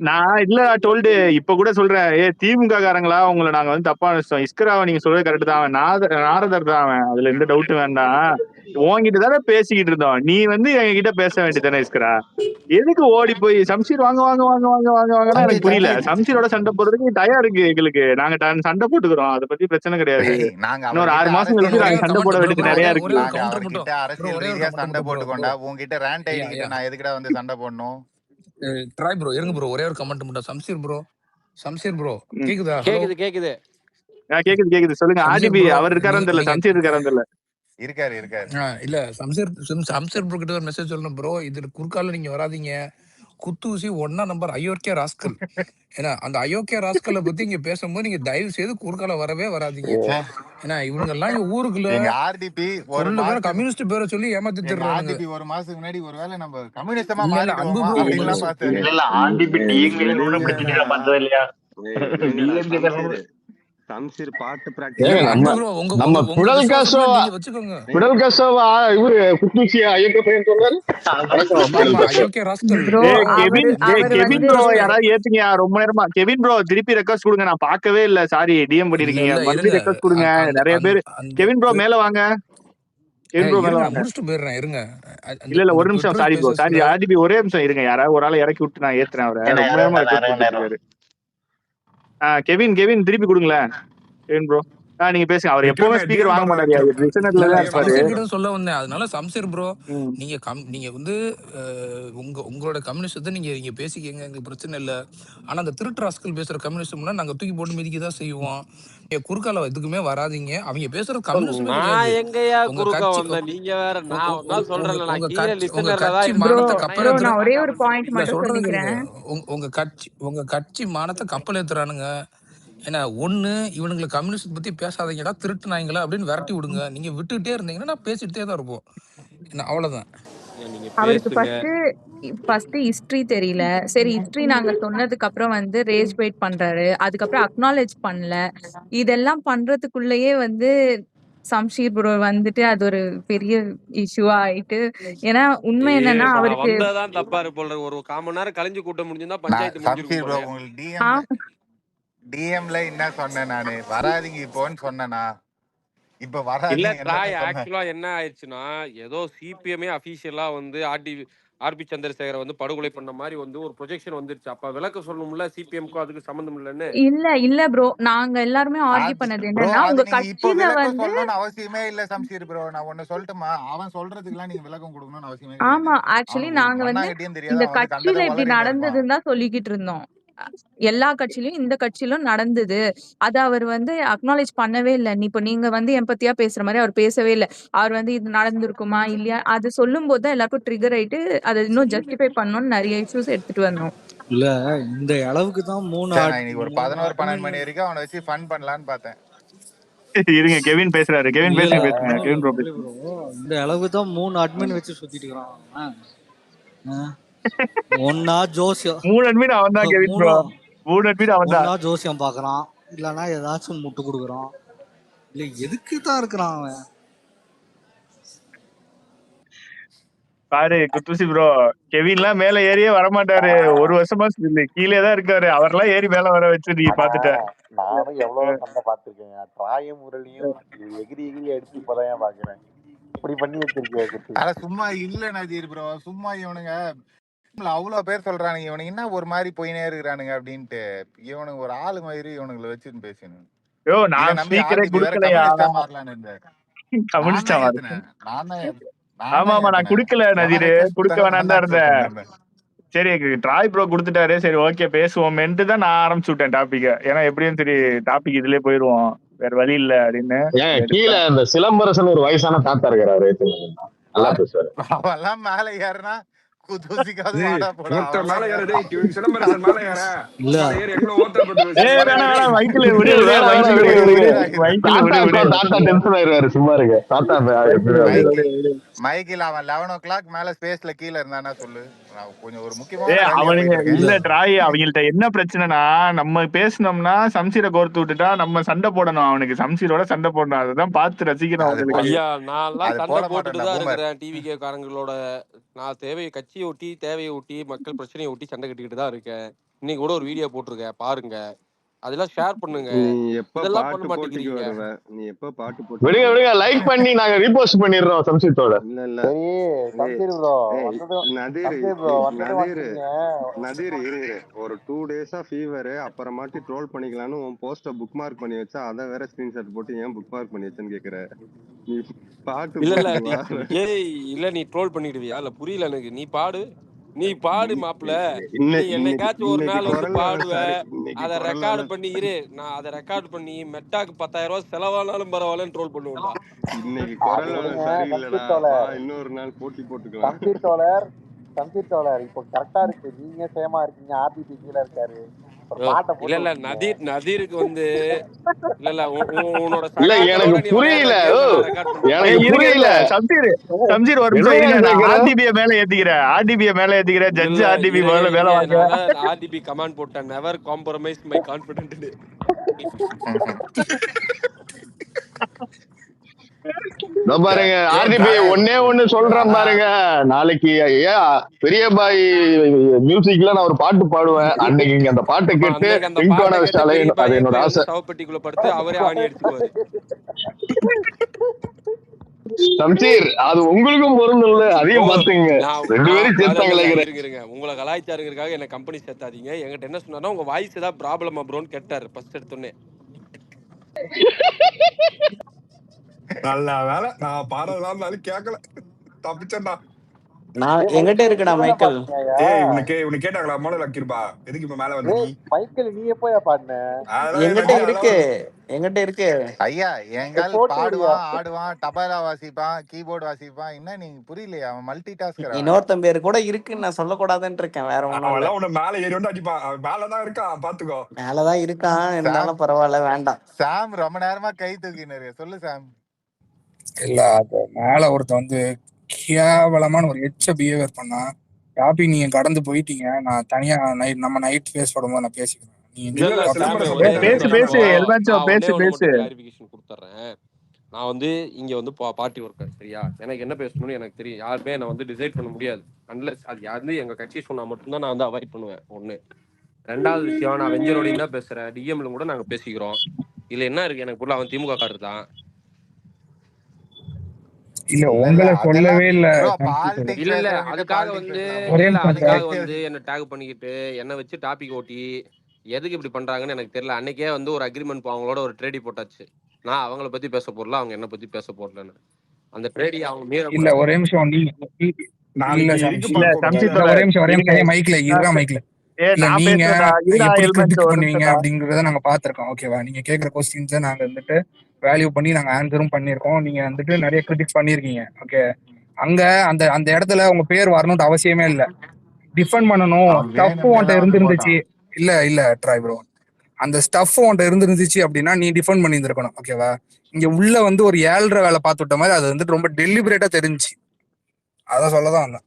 நான் இல்ல டோல்டு இப்ப கூட சொல்றேன். திமுக காரங்களா உங்களை நாங்க வந்து தப்பா நினைச்சோம். இஸ்கராவை நீங்க சொல்றது கரெக்ட் தான். அவன் நாரதர் தான். அவன் அதுல எந்த டவுட் வேண்டாம். உன்கிட்ட தானே பேசிக்கிட்டு இருந்தோம். நீ வந்து எங்க கிட்ட பேச வேண்டியதானே இஸ்கரா? எதுக்கு ஓடி போய் சம்சீர் வாங்க வாங்க வாங்க வாங்க வாங்க வாங்கன்னா எனக்கு புரியல. சம்சீரோட சண்டை போடுறதுக்கு டயா இருக்கு எங்களுக்கு. நாங்க சண்டை போட்டுக்கிறோம், அதை பத்தி பிரச்சனை கிடையாது. இன்னொரு 6 மாசம் கழிச்சு நாங்க சண்டை போட வேண்டியது நிறைய இருக்கு. அரசியல் ரீதியா சண்டை போட்டுக்கொண்டா உங்ககிட்ட ரேண்ட் ஐடி கிட்ட நான் எதுக்குடா வந்து சண்டை போடணும்? ட்ரை ப்ரோ இருங்க ப்ரோ, ஒரே ஒரு கமெண்ட் மட்டும். சம்சீர் ப்ரோ கேக்குதா? கேக்குது. கேக்குது கேக்குது சொல்லுங்க. சம்சீர் ஆர்டிபி ப்ரோ அவர் இருக்காரான்னு தெரியல, நீங்க சம்சீர் இருக்காரான்னு தெரியல. இருக்காரு. இல்ல சம்சீர் ப்ரோ கிட்ட ஒரு மெசேஜ் சொல்லணும் ப்ரோ. இது குறுக்கால நீங்க வராதீங்க. குத்தூசி 1 நம்பர் அயோக்கிய ராஸ்கல். ஏன்னா அந்த அயோக்கிய ராஸ்கலை பத்தி இங்க பேசும்போது நீங்க தயவு செய்து குறுக்கால வரவே வராதீங்க. ஏன்னா இவங்க எல்லாம் இங்க ஊருக்குள்ள எங்க ஆர்டிபி ஒரு சொல்ல பேர மாசத்துக்கு கம்யூனிஸ்ட் பேரை சொல்லி ஏமாத்தி எங்க தர்றானுங்க. ஆர்டிபி ஒரு மாசத்துக்கு முன்னாடி ஒருவேளை நம்ம கம்யூனிஸ்டமா இல்ல இல்ல அன்பு மாறிடுவோமா ப்ரோ உங்க அப்படின்லாம் பார்த்தாரு. இல்ல ஆர்டிபி டிஎம்கே ஒன்றும் பிரச்சனை விடுங்கடா பண்றது இல்லையா? விடுங்கடா டிஎம்கே சம்சீர் பாட்டு பிராக்டிஸ் இல்ல ஏங்க அன்பு நம்ம ப்ரோ உங்க நம்ம உங்க உங்க பிடல் விசுவாசத்துல காசோவா நீங்க வச்சுக்கோங்க. பிடல் காசோவா இவரு குத்தூசியா ஐயப்ப பையன் சொன்னாரு. வணக்கம் ஆமா பிடல் ஆமா காசோ. அயோக்கிய ராஸ்கல். ப்ரோ கெவின் அவரு கெவின் வந்து ப்ரோ யாராவது ஏத்துங்கயா, ரொம்ப நேரமா. கெவின் ப்ரோ திருப்பி ரெக்வஸ்ட் கொடுங்க, நான் பார்க்கவே இல்ல. சாரி டிஎம் இல்ல பண்ணிருக்கீங்க, இல்ல மறுபடியும் இருங்க. ரெக்வஸ்ட் கொடுங்க. அந்த நிறைய அந்த பேர். அந்த கெவின் ப்ரோ மேல வாங்க, கெவின் ப்ரோ மேல இருங்க நான் வாங்க. முடிச்சுட்டு போயிடுறேன் இருங்க. அந்த இல்ல இந்த ஒரு நிமிஷம், ட்விட்டர் சாரி ப்ரோ, சாரி ஸ்பேசஸ்ல ஆர்டிபி, ஒரே நிமிஷம் இருங்க. யாராவது ஒரு ஆளை இறக்கி விட்டு நான் ஏத்துறேன் அவரை. ரொம்ப நேரமா ரெக்வஸ்ட் பண்ணிட்டு இருக்காரு. கெவின் திருப்பி கொடுங்களேன். கெவின் ப்ரோ நீங்க பேசுங்க. அவர் எப்பவுமே விக்ரமே ஸ்பீக்கர் டிஎம் வாங்க பாருங்க மாட்டாரு, விக்ரம். லிசனர்ல இல்ல தான் இல்ல இருப்பாரு. சம்சீர் கிட்ட சொல்ல வந்தேன். அதனால சம்சீர் ப்ரோ ம். நீங்க வந்து உங்களோட கம்யூனிஸ்டத்தை நீங்க பேசிக்கங்க, எங்களுக்கு பிரச்சனை இல்ல. ஆனா அந்த திருட்டு ராஸ்கல் பேசுற கம்யூனிஸ்டம்னா நாங்க தூக்கி போட்டு மிதிக்க தான் செய்வோம். நீங்க குறுக்கால எதுக்குமே வராதீங்க. அவங்க பேசுறது கம்யூனிஸ்டமே நான் கிடையாது. எங்கயா உங்க குறுக்க கட்சி வந்தேன்? நீங்க வேற. நான் ஒரு நாள் சொல்றேன்ல, நான் உங்க கீழே கட்சி லிசனர்ல தான் கட்சி இருக்கேன். ப்ரோ மானத்தை நான் கப்பல் ப்ரோ ஏத்துற. நான் ஒரே ஒரு காண்டாம பாயிண்ட் இல்ல மட்டும் சொல்றது கேளுங்க. சொல்லிக்கிறேன். உங்க கட்சி மானத்தை கப்பல் ஏத்துறானுங்க. ஏன்னா ஒண்ணு இவனுங்களை கம்யூனிஸ்ட் பத்தி பேசாதீங்கடா திருட்டு நாய்ங்களா அப்படின்னு விரட்டி விடுங்க. நீங்க விட்டுட்டே இருந்தீங்கன்னா நான் பேசிட்டே தான் இருப்போம். என்ன அவ்வளவுதான். நீங்க அவருக்கு பேசுங்க. ஃபர்ஸ்ட் ஹிஸ்டரி தெரியல. சரி ஹிஸ்டரி நாங்க சொன்னதுக்கு அப்புறம் வந்து ரேஜ் வெயிட் பண்றாரு. அதுக்கப்புறம் அக்னாலேஜ் பண்ணல. இதெல்லாம் பண்றதுக்குள்ளேயே வந்து சம்ஷீர் ப்ரோ வந்துட்டு அது ஒரு பெரிய இஷ்யூவா ஆயிட்டு. ஏன்னா உண்மை என்னன்னா நான் அவருக்கு வந்ததான் தப்பா இருக்கு போல இருக்கு. ஒரு 1/4 மணி நேரம் கழிஞ்சு கூட்டம் முடிஞ்சிருந்தா நான் பஞ்சாயத்து முடிஞ்சிருக்கும் சம்சீர் ப்ரோ போலயே. உங்களுக்கு டிஎம்ல என்ன சொன்னேன் நானு? வராதீங்க இப்போன்னு சொன்னேனா? இப்ப இல்ல வராதீங்க ட்ராய், என்னன்னு சொன்னேன். ஆக்சுவலா என்ன ஆயிடுச்சுன்னா, ஏதோ சிபிஎம்ஏ அபிஷியலா வந்து ஆர்பி சந்திரசேகரை வந்து படுகொலை பண்ண மாதிரி வந்து ஒரு ப்ரொஜெக்ஷன் வந்துருச்சு. அப்ப விளக்க சொல்லணும்ல, சிபிஎம்க்கும் அதுக்கு சம்பந்தம் இல்லைன்னு. இல்ல ப்ரோ நாங்க எல்லாருமே ஆர்கியூ அது பண்ணது ப்ரோ என்னன்னா அது உங்க நீங்க இப்போ கட்சியில விளக்கம் வந்து சொல்லணும்னு அவசியமே இல்ல சம்சீர் ப்ரோ. நான் ஒண்ணு சொல்லட்டுமா? அவன் சொல்றதுக்கெல்லாம் நீங்க விளக்கம் கொடுக்கணும்னு அவசியமே கிடையாது. ஆமா ஆக்சுவலி அவனுக்கு ஒரு நாங்க வந்து மண்ணாங்கட்டியும் தெரியாது. இந்த அவன் வந்து கட்சியில கண்டதை இப்படி வளரிட்டு இருப்பான். நடந்ததுன்னு தான் சொல்லிக்கிட்டு இருந்தோம். எல்லா கட்சியிலயும் இந்த கட்சியிலும் நடந்தது. அத அவர் வந்து அக்னாலேஜ் பண்ணவே இல்ல. இப்ப நீங்க வந்து எம்பத்தியா பேசுற மாதிரி அவர் பேசவே இல்ல. அவர் வந்து இது நடந்திருக்குமா இல்லையா அது சொல்லும் போது தான் எல்லாருக்கும் ட்ரிகர் ஆயிட்டு அதை இன்னும் ஜஸ்டிஃபை பண்ணணும்னு நிறைய இஷ்யூஸ் எடுத்துட்டு வந்தோம். இல்ல இந்த அளவுக்கு தான் 3 சரி, நான் இன்னைக்கு ஒரு 11-12 மணி வரைக்கும் அவனை வச்சு ஃபன் பண்ணலான்னு பார்த்தேன். இருங்க கெவின் பேசுறாரு. கெவின் இல்ல பேசுங்க பேசுங்க. ஒண்ணும் இல்ல கெவின் ப்ரோ முரளி பேசுங்க. ப்ரோ. இந்த அளவுக்கு தான் 3 அட்மின் வச்சு சுத்திட்டு இருக்கான். ஒன்னா ஜோசியம் 3 அட்மின் அவன் தான் கெவின் ப்ரோ. 3 அட்மின் அவன் தான். ஒன்னா ஜோசியம் பாக்குறான், இல்லனா ஏதாச்சும் முட்டு கொடுக்குறான். இல்ல எதுக்கு தான் இருக்கிறான் அவன்? பாரு குத்துசி ப்ரோ, கெவின்லாம் மேல ஏறியே வரமாட்டாரு. 1 வருஷமா கீழே தான் இருக்காரு. அவரெல்லாம் ஏறி மேல வர வச்சு நீ பாத்துட்ட. நானும் எவ்வளவு சண்டை பார்த்திருக்கேன். ட்ராயும் முரளியும் எகிரி அடிச்சு இப்பதான் பாக்குறேன். இப்படி பண்ணி வச்சிருக்கேன். சும்மா இல்ல நதீர் ப்ரோ, சும்மா இவனுங்க அவ்வளவு பேர் சொல்றானுங்க இவனுங்க என்ன ஒரு மாதிரி போயினே இருக்கிறானுங்க அப்படின்ட்டு. இவனுங்க ஒரு ஆளு மாதிரி இவனுங்களை வச்சுன்னு பேசணும். யோ நான் ஸ்பீக்கரே குடுக்கலையா? மாறலான்னு இருந்தேன். கம்யூனிஸ்டா மாறு. நான் ஆமா நான் குடுக்கல நதீரு, குடுக்க வேணாம் தான் இருந்தேன். சரி ட்ராய் ப்ரோ கொடுத்துட்டாரு. சரி ஓகே பேசுவோம்ட்டு தான் நான் ஆரம்பிச்சு விட்டேன் டாபிக். ஏன்னா எப்படியும் சரி டாபிக் இதுலயே போயிருவோம், வேற வழி இல்ல அப்படின்னு. கீழே அந்த சிலம்பரசன் ஒரு வயசான தாத்தா இருக்கிறாரு, நல்லா பேசுவாரு. அவெல்லாம் மேல ஏறினா குதூசிக்காது வாடா போடா. மேல ஏற டேய் சிலம்பரசன் மேல ஏற. இல்ல ஏற எங்கனோ ஓட்டப்பட்டு வேணாம் மைக்கில் விடு தாத்தா டென்ஷன் ஆயிருவாரு. சும்மா இருக்கு தாத்தா. மைக்கில் அவன் 11 o'clock மேல ஸ்பேஸ்ல கீழ இருந்தானா சொல்லு. கொஞ்சம் ஒரு முக்கியமான அவனுங்க இல்ல ட்ராய். அவங்கள்ட்ட என்ன பிரச்சனைனா, நம்ம பேசணும்னா சம்சீரை கோர்த்து விட்டுட்டா நம்ம சண்டை போடணும். அவனுக்கு சம்சீரோட சண்டை போடணும். அதுதான் பார்த்து ரசிக்கணும் அவங்களுக்கு. ஐயா நான் எல்லாம் சண்டை போட்டுட்டு தான் இருக்கிறேன் டிவிகே காரங்களோட. நான் கட்சியை ஒட்டி தேவையை ஒட்டி மக்கள் பிரச்சனையை ஒட்டி சண்டை கட்டிக்கிட்டு தான் இருக்கேன். இன்னைக்கு கூட ஒரு வீடியோ போட்டிருக்கேன் பாருங்க, அதெல்லாம் ஷேர் பண்ணுங்க. இதெல்லாம் பண்ண மாட்டேங்கிறீங்க. நீ எப்ப பாட்டு போட்டு விடுங்க லைக் பண்ணி நாங்க ரீபோஸ்ட் பண்ணிடுறோம் சம்சீத்தோட. இல்ல நதீர் ஒரு 2 days ஃபீவர் அப்புறமாட்டி ட்ரோல் பண்ணிக்கலாம்னு உன் போஸ்ட புக் மார்க் பண்ணி வச்சா அதை வேற ஸ்கிரீன்ஷாட் போட்டு ஏன் புக் மார்க் பண்ணி வச்சேன்னு கேக்குற. நீ பாட்டு இல்ல நீ ட்ரோல் பண்ணிடுவியா? இல்ல புரியல எனக்கு. நீ பாடு, நீ பாடு மாப்பிள. நீ இன்னைக்கு என்னைக்காச்சும் ஒரு இன்னைக்கு நாள் வந்து குரல் பாடுவ. சரி இன்னைக்கு அதை குரல் ரெக்கார்டு பண்ணி இரு. நான் அதை ரெக்கார்ட் பண்ணி மெட்டாக்கு 10,000 ரூபாய் செலவானாலும் பரவாயில்லன்னு ட்ரோல் பண்ணுவேன்டா. இன்னைக்கு அது குரல் விடுங்க சரியில்லைடா. சம்சீர் வா தோழர், இன்னொரு நாள் போட்டி போட்டுக்கலாம். சம்சீர் தோழர் இப்போ கரெக்டா இருக்கு. நீங்க சேமா இருக்கீங்க, ஆர்பிபி கீழே இருக்காரு. ஒரு ஓ, பாட்டை இல்ல போட்டு இல்ல விட்டீங்க. நதீருக்கு வந்து இல்ல உன்னோட இல்ல சகாக்களோட எனக்கு நீ புரியல. விளையாடுற கேம் எல்லாம் ரெக்கார்ட் பண்ணிட்டு ஏய், எனக்கு போயிரு. இருங்க புரியல. இருங்க சம்சீர் சம்சீர் ஒரு நிமிஷம் என்னையா இருங்க. நான் கேக்குற? ஆர்டிபிய மேல ஏத்திக்கிறேன். ஆர்டிபிய மேல ஏத்திக்கிறேன். இல்ல ஜட்ஜ் இல்ல ஆர்டிபி இருங்க மேல இருங்க வாங்க. நான் தான் ஆர்டிபி கமாண்ட் போட்டேன். Never compromise my confident. பாருங்க ஏ ஆர்டிபி டிராகன் ஒன்னே ஒண்ணு சொல்றேன் ஆனா பாருங்க. நாளைக்கு பெரிய பாய் மியூசிக்ல நான் ஒரு பாட்டு பாடுவேன். அன்னைக்கு இங்க அந்த பாட்டை ஆமா, கேட்டு அன்னைக்கு அந்த ரிங்டோன பாட்டை கேட்டு வச்சாலே பெரிய அது பாயை என்னோட போய் வந்து ஆசை. சவப்பெட்டிக்குள்ள படுத்து அவரே ஆணி அடிச்சுக்குவாரு. சம்சீர் அது உங்களுக்கும் பொருந்தும். ஓ, அதையும் பாத்துங்க. நான் ரெண்டு நான் பேரும் இல்ல இல்ல சேர்த்தாங்களேங்கிற. இருங்க இருங்க உங்களை கலாய்ச்சாருங்கிறதுக்காக என்ன கம்பெனி சேர்த்தாதீங்க. என்கிட்ட என்ன சொன்னாருன்னா உங்க வாய்ஸ் ஏதாவது ப்ராப்ளமா ப்ரோன்னு கேட்டாரு ஃபர்ஸ்ட் எடுத்தோன்னே. நல்ல வேலை நான் பாடுறதா இருந்தாலும் கேட்கல, தப்பிச்சேன்டா. நான் ஏய் எங்கிட்ட மைக்கேல், இருக்குடா நீ எப்பயா மைக்கேல். பாடுனியா? ஏய் உனக்கு கேட்டாங்களா மோனோ லக்கிருப்பா எதுக்கு இப்ப மேல வந்த நீ? மைக்கேல், நீ எப்பயா பாடுன? அதெல்லாம் எங்கிட்ட எனக்கு இருக்கு அதெல்லாம் எங்கிட்ட இருக்கு. ஐயா எங்கால் போட்டு விடியா. பாடுவான், ஆடுவான், தபாலா வாசிப்பான், கீபோர்டு வாசிப்பான். என்ன நீங்க புரியலையா? அவன் மல்டி டாஸ்கர். அவன் இன்னொருத்தன் பேரு கூட இருக்குன்னு நான் சொல்லக்கூடாதுன்னு இருக்கேன், வேற ஒண்ணும் இல்ல. அவெல்லாம் உன்னை மேல ஏறி வந்து அடிப்பான். அவன் மேலதான் இருக்கான், பாத்துக்கோ. மேலதான் இருக்கான், சாம் இருந்தாலும் பரவாயில்ல, வேண்டாம். சாம் ரொம்ப நேரமா கை தூக்கினாரு. சொல்லு சாம். இல்ல அது மேல ஒருத்தன் வந்து கேவலமான ஒரு எச்ச பிஹேவியர் பண்ணா. டாபி நீங்க கடந்து போயிட்டீங்க. நான் தனியா நம்ம நைட் பேஸ் போடும்போது நான் பேசிக்கிறேன். நீ இல்ல இல்ல இல்ல இல்ல சாம் சிலம்பரம் ஒரே சொல்லிட்டாரு. நிமிஷம் பேசு இப்போ எல்மாச்சோ நான் ஒன்னே பேசு ஒண்ணு பேசு. மட்டும் கிளாரிபிகேஷன் கொடுத்துட்றேன். நான் வந்து இங்க வந்து பார்ட்டி ஒர்க்கர் சரியா. எனக்கு என்ன பேசணும்னு எனக்கு தெரியும். யாருமே என்னை வந்து டிசைட் பண்ண முடியாது. அன்லெஸ் அது யாரு எங்க கட்சி சொன்னா மட்டும்தான் நான் வந்து அவாய்ட் பண்ணுவேன். ஒண்ணு. ரெண்டாவது விஷயம், நான் வெஞ்சரோடையும் தான் பேசுறேன். டிஎம்ல கூட நாங்க பேசிக்கிறோம். இதுல என்ன இருக்கு? எனக்கு புள்ள அவன் திமுக காரர் தான். இல்ல இல்ல உங்களை அதெல்லாம் சொல்லவே இல்ல. ப்ரோ சம்சீர் பாலிடிக்ஸ் இல்ல இல்ல பேசுறவங்க அதுக்காக பாலிடிக்ஸ் வந்து பேசலாம் ஒரே ப்ரோ. இல்ல நிமிஷம் அதுக்காக சார். வந்து என்ன டேக் பண்ணிக்கிட்டு என்ன வச்சு டாபிக் ஓட்டி எதுக்கு இப்படி பண்றாங்கன்னு எனக்கு தெரியல. அன்னைக்கே வந்து ஒரு அக்ரிமெண்ட் அவங்களோட ஒரு ட்ரேடி போட்டாச்சு. நான் அவங்கள பத்தி பேச போடல, அவங்க என்ன பத்தி பேச போடலன்னு. அந்த ட்ரேடி அவங்க இல்ல மீறக்கூடாது. ஒரே நிமிஷம் நீ இல்ல நாளைக்கு சம்சீர் இருக்குப்பா இல்ல கூட்டம். சம்சீர் இல்ல தோழர் ஒரே நிமிஷம் இருங்க. மைக்ல இருடா மைக்ல. இல்ல நான் நீங்க பேசுறேன்டா. இருடா எப்படி எல்மாச்சோ கிரிட்டிக் ஒரு பண்ணுவீங்க நிமிஷம்டா. அப்படிங்கறத நாங்க பாத்திருக்கோம். ஓகேவா? நீங்க கேக்குற கொஸ்டின்ஸை நாங்க வந்துட்டு வேல்யூ பண்ணி நாங்க ஆன்சரும் பண்ணிருக்கோம். நீங்க வந்துட்டு நிறைய கிரிட்டிக்ஸ் பண்ணிருக்கீங்க. ஓகே, அங்க அந்த அந்த இடத்துல உங்க பேர் வரணும்னு அவசியமே இல்ல. டிஃபெண்ட் பண்ணணும். அவன் ஸ்டஃப் வேணும்னே உன்ட்ட தான் வந்து இருந்துருந்துச்சு. போட்டான். இல்ல ட்ரை ப்ரோ, அந்த ஸ்டஃப் உன்ட்ட இருந்துருந்துச்சு அப்படின்னா நீ டிஃபெண்ட் பண்ணி இருந்திருக்கணும். ஓகேவா? இங்க உள்ள வந்து ஒரு 7.5 வேலை பார்த்து விட்ட மாதிரி அது வந்துட்டு ரொம்ப டெலிபரேட்டா தெரிஞ்சுச்சு. அதான் சொல்லதான் வந்தேன்.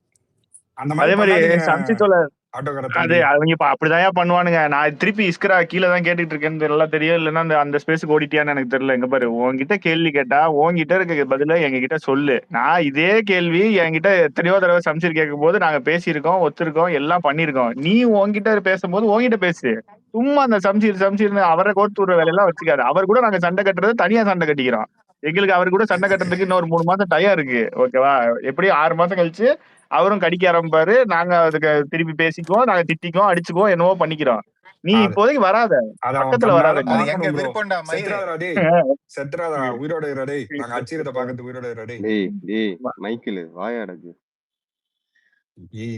அந்த அதே மாதிரி மாதிரி பண்ணாதீங்க சம்சீர் தோழர் ஆட்டோக்கார அது தம்பி. அவங்க இப்ப அப்படிதான் பண்ணுவானுங்க. நான் திருப்பி இஸ்கரா கீழே தான் கேட்டுட்டு இருக்கேன்னு தெரியல தெரியும். இல்லைன்னா அந்த ஸ்பேஸுக்கு ஓடிட்டியான்னு எனக்கு தெரியல. எங்க பாரு, உன்கிட்ட கேள்வி கேட்டா உன்கிட்ட இருக்க பதில எங்க கிட்ட சொல்லு. நான் இதே கேள்வி என்கிட்ட எத்தனையோ தடவை சம்சீர் கேட்கும் போது நாங்க பேசியிருக்கோம், ஒத்துருக்கோம், எல்லாம் பண்ணிருக்கோம். நீ உன்கிட்ட பேசும்போது உன்கிட்ட பேசு. சும்மா அந்த சம்சீர்னு அவரை கோர்த்து விடுற வேலையெல்லாம் வச்சுக்காது. அவர் கூட நாங்க சண்டை கட்டுறது தனியா சண்டை கட்டிக்கிறோம். எங்களுக்கு அவர் கூட சண்டை கட்டுறதுக்கு இன்னும் ஒரு 3 மாசம் டயம் இருக்கு. ஓகேவா? எப்படியும் 6 மாசம் கழிச்சு அவரும் கடிக்க ஆரம்பிப்பாரு. நாங்க அதுக்கு திருப்பி பேசிக்குவோம், நாங்க திட்டிக்குவோம், அடிச்சுக்குவோம், என்னவோ பண்ணிக்கிறோம். நீ அது இப்போதைக்கு வராத, அது அவன் பக்கத்துல தன்னால வராத. நீ அது எங்க பார்க்கணும் ப்ரோ. விருப்பம்டா மயிறு. செத்துறாதடா டேய், செத்துறாதா. உயிரோட இருடா டேய். நாங்க அச்சிரத பாக்கிறது உயிரோட இருடா டேய். டேய் மைக்கேல் வாயாடக்கு.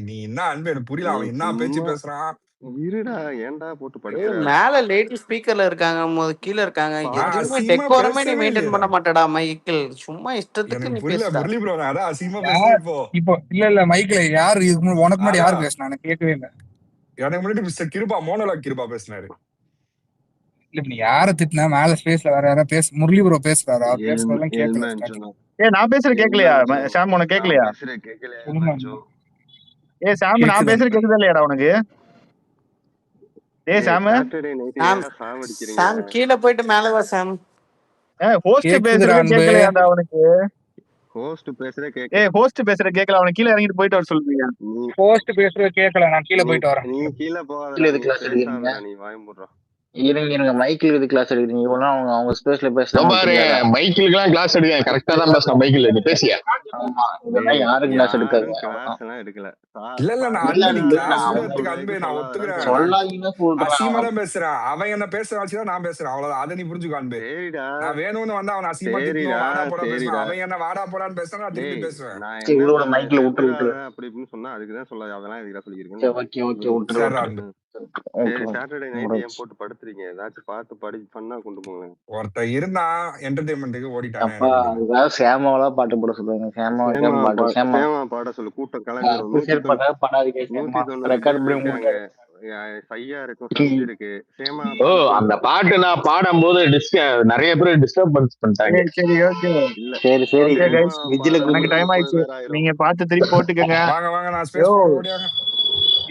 நீ என்ன அன்பு எனக்கு புரியல. அவன் என்ன பேச்சு சும்மா பேசுறான். இருடா, ஏன்டா போட்டு படுத்துற? மேல லேடி ஸ்பீக்கர்ல இருக்காங்க, கீழே இருக்காங்க. எதுவுமே அசிங்கமா டெக்கோரமே நீ பேசவே மெயின்டைன் இல்லையா? பண்ண மாட்டடா மைக்கேல். சும்மா இஷ்டத்துக்கு எனக்கு நீ புரியல பேசுடா. முரளி ப்ரோ. நான் அதான் அசிங்கமா பேசுறேன் இப்போ. இப்போ இல்ல மைக்ல யாரு உனக்கு முன்னாடி யாரு அதான் பேசினா? எனக்கு கேட்கவே இல்லை. எனக்கு முன்னாடி மிஸ்டர் கிருபா மோனோலாக் கிருபா பேசினாரு. இல்ல இப்ப நீ யாரை திட்டினா மேல ஸ்பேஸ்ல வேற யாராவது முரளி ப்ரோ பேசுறாரு. அவர் பேசுறதெல்லாம் கேட்கல. எல்மேன்ச்சோ நான் பேசுறது கேட்கலையா? சாம் உனக்கு நான் கேட்கலையா? பேசுற கேட்கல சொல்லுங்க. எல்மேன்ச்சோ. சாம் நான் பேசுறது கேட்குதா இல்லையாடா உனக்கு? சாம் சாட்டர்டே நைட் சாம் ஏன்டா சாவடிக்கிறீங்க? சாம் கீழே போயிட்டு மேல வா சாம். ஹோஸ்ட் கேக்குதுடா பேசுறது அன்பு. கேட்கலையாடா உனக்கு? ஹோஸ்ட் பேசுற கேட்கல. ஹோஸ்ட் பேசுறது கேட்கல. அவனை கீழே இறங்கிட்டு போயிட்டு வர சொல்லுங்க. நீ போஸ்ட் பேசுறது கேட்கல. நான் கீழே நீ போயிட்டு வரேன். நீ கீழே போகாதடா. நீ பேசாதடா. நீ வாய மூடுறா. இருங்க மைக்கில் இது கிளாஸ் எடுக்கிறீங்க இவ்வளவு அவங்க அவங்க ஸ்பேஸ்ல இதோ பேசலாம் பாரு தெரியாதா? மைக்கிலுக்கெல்லாம் கிளாஸ் எடுக்க கரெக்டா தான் பேசுறேன் மைக்கில் நீ பேசியா ஆமா இதெல்லாம் யாரும் கிளாஸ் எடுக்காது யாரும் அவ்வளவுதான். கிளாஸ் எல்லாம் எடுக்கல இல்ல இல்ல நான் இல்ல அன்பு நீ இல்ல கிளாஸ் அவன் எடுக்கிறதுக்கு அன்பு நான் ஒத்துக்கிறேன். நான் சொல்லாதீங்கன்னு சொல்றான் அசிங்கமா அவன். தான் பேசுறேன். அவன் என்ன பேச வச்சுதான் நான் பேசுறேன் அவ்வளவுதான். அதை நீ புரிஞ்சுக்கோ அன்பு. சரிடா நான் வேணும்னு வந்து அவன் அசிங்கமா திட்டணும் சரிடா வாடா போடா பேசுவான். சரிடா அவன் என்ன வாடா போடான்னு பேசுறான் நான் திருப்பி டேய் பேசுவேன். நான் சரி என்ன விடுவோட சொன்னேன் மைக்ல விட்டுரு விட்டுரு. செத்துறாத அப்படி இப்படின்னு சொன்னா அதுக்குதான் சொல்லாது அதெல்லாம் இதுக்கு சரி சொல்லியிருக்கேன் ஓகே ஓகே விட்டுரு சரிடா விட்டுரு. அன்பு. சரி விட்டுரு சாட்டர்டே நைட் ஏன் போட்டு படுத்துறீங்க ஏதாச்சும் பார்த்து படி பண்ணா கொண்டு போங்க ஒருத்தன் இருந்தான் என்டர்டைன்மெண்ட்டுக்கு ஓடிட்டானே அப்பா என்ன பண்றது? அதுக்காக சேமாவெல்லாம் பாட்டு போட சொல்லுவாங்க. சேமாவுக்கே சேமா பாட்டு சேமா சேமா பாட சொல்லு கூட்டம் கலைஞ்சிரும் சூசைட் பண்ண பண்ணாதீங்க சேமா. 190 ரெக்கார்ட் பேர் பண்ணி இருக்காங்க உங்களுக்கு சையா இருக்கும் சம்ஜி இருக்கு சேமா ஓ பாட அந்த சொல்லு பாட்டு நான் பாடும்போது நிறைய பேர் டிஸ்டர்பன்ஸ் பண்ணிட்டாங்க. சரி ஓகே இல்ல சரி சரி ஓகே சேமா கைஸ், விஜில பாட எனக்கு சொல்லு டைம் 30 ஆயிடுச்சு. பேர் ஆயிரும் நீங்க பார்த்து திருப்பி போட்டுக்கோங்க. வாங்க வாங்க நான் யோ ஸ்பேஸ் போட ஓடியாங்க.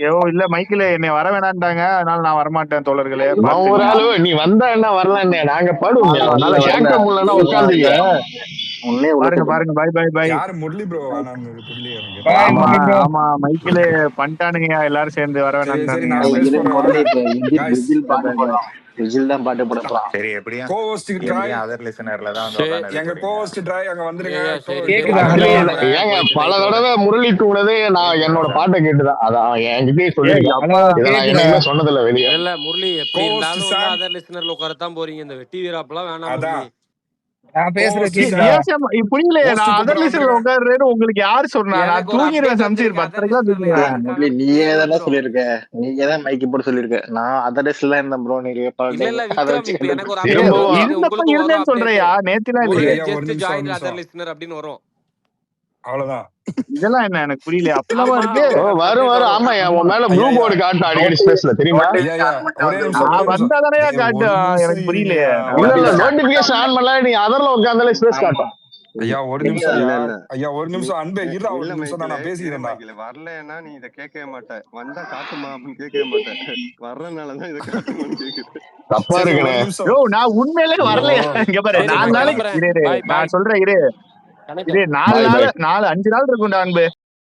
யோ இல்ல மைக்கில் என்னை வர வேணான்ட்டாங்க, அதனால நான் வரமாட்டேன் தோழர்களே, இவன் ஒரு பாத்துக்கங்க. ஆளு நீ வந்தா என்ன வரல என்ன நாங்க பாடுவோம் வரல அதனால வரல கேட்க முடியலன்னா இல்ல உட்காந்துங்க. இல்ல உள்ளே உள்ள பாருங்க சொல்லுங்க. பாருங்க, பை பை பை. யாரு முரளி ப்ரோ வேணான்னு புரியல எனக்கு. பாய் ஆமா முரளி ப்ரோ. ஆமா மைக்கில் பண்ணிட்டானுங்க, எல்லாரும் சேர்ந்து வர சரி சரி வேணான்ட்டானுங்க. நான் பை ஸ்பேஸ் இருங்க போடுறேன் முதல்ல வாங்க இப்ப விஜில் காய்ஸ். விஜில் பை பாட்டு பை. போடுறான். விஜில் தான் பாட்டு போட போறான். சரி எப்படியும் கோஹோஸ்ட் ட்ராய் எப்படியும் அதர் லிசனர்ல தான் வந்து எங்க உட்காந்து போறீங்க. கோஹோஸ்ட் ட்ராய் அங்க வந்துருங்க. ஏய்யா சரி கேக்குதா? சரி அதுல ஹலோ போயிட்டு ஏங்க போயிட்டு பல நைட் வரேன் தடவை முரளி தூணதே நான் நைட் என்னோட வரேன் பாட்டை கேட்டுதான் அதான் என்கிட்டயே ஏய் சொல்லியிருக்கான். அப்பா, இதை நான் கேக்குதா? என்னைக்குமே சொன்னதில்ல வெளியே. இல்ல இல்ல முரளி எப்படி கோஹோஸ்ட் இருந்தாலும் வந்து சாம் அதர் லிசனர்ல உட்காரத்தான் போறீங்க. இந்த வெட்டி வீராப்பெல்லாம் வேணாம் முரளி. அதான் நான் பேசுறது கோஹோஸ்ட் கேக்குதா? சாம் புரியலையே, ஹோஸ்ட் நான் அதர் கூப்பிடுற லிஸ்ட்ல வந்துருங்க. உட்காருறேன்னு உங்களுக்கு யாரு சொன்னா? நான் எனக்கு ஒரு தூங்கிடுவேன் அப்டேட் சம்சீர், வந்திருக்கு. அதர் 10:30 லிஸ்னர்ல தூங்கிடுவேன். யார் முரளி இருக்காங்கன்னு நீயே தெரிய தானே வந்துரும். சொல்லியிருக்க. நீங்க தான் மைக்கு போட்டு சொல்லியிருக்க. நான் அதர் டேஸ்ல இருந்தேன் ப்ரோ. நீங்க இல்ல இல்ல அதை விக்ரம் வச்சு இப்ப எனக்கு ஒரு ஏய், அப்டேட் திரும்பவும் வந்திருக்கு. இருந்தப்ப உங்களுக்கு வரும் இருந்தேன்னு அப்டேட். சொல்றியா? நேத்துலாம் முரளி இல்லையே. ஐயா ஒரு ஜஸ்ட் நிமிஷம் ஜாயின் ஒரு அதர் நிமிஷம் லிஸ்னர் அப்படின்னு வரும். அவ்வளவுதான். இதெல்லாம் என்ன எனக்கு புரியல, அப்படிலாமா ஆமா இருக்கு? ஓ உங்களுக்கு வரும் அப்டேட் வரும் வரும். ஆமா உன் மேல ப்ளூ ஐயா ஐயா போர்டு காட்டும் அடிக்கடி ஸ்பேஸ்ல தெரியுமா? ஐயா ஐயா ஒரே நிமிஷம் ஒரே நிமிஷம். வந்தாதானே காட்டு, ஒரு நிமிஷம் எனக்கு இருங்கய்யா புரியலையே. ஒரு இல்ல இல்ல நிமிஷம். நோட்டிபிகேஷன் ஆன் பண்ணல நீ அதர்ல உட்காந்தாலே ஸ்பேஸ் காட்டும். ஐயா ஒரு நிமிஷம் இல்ல ஐயா. இல்ல ஐயா ஒரு நிமிஷம் அன்பே இருடா ஒரு இல்ல நிமிஷம் தான் நான் இரு பேசிக்கிறேன்டா. மைக்கில வரலன்னா நீ இதை கேட்கவே மாட்டேன் வந்தா காட்டுமா அப்படின்னு கேட்கவே மாட்டேன் வர்றதுனாலதான் இதை காட்டுமான்னு கேக்குது. தப்பா சரி ஒரு இருக்குண்ணே. நிமிஷம். யோ நான் உண்மையிலே ஐயோ வரலையா? இங்க பாரு, சரி 4 நான் நாளைக்கு கிளம்புறேன். இரு பாய் பாய் நான் சொல்றேன், இரு கனெக்ட் 4 பாய் நாள் பாய். 5 நாள் இருக்கும்டா அன்பு.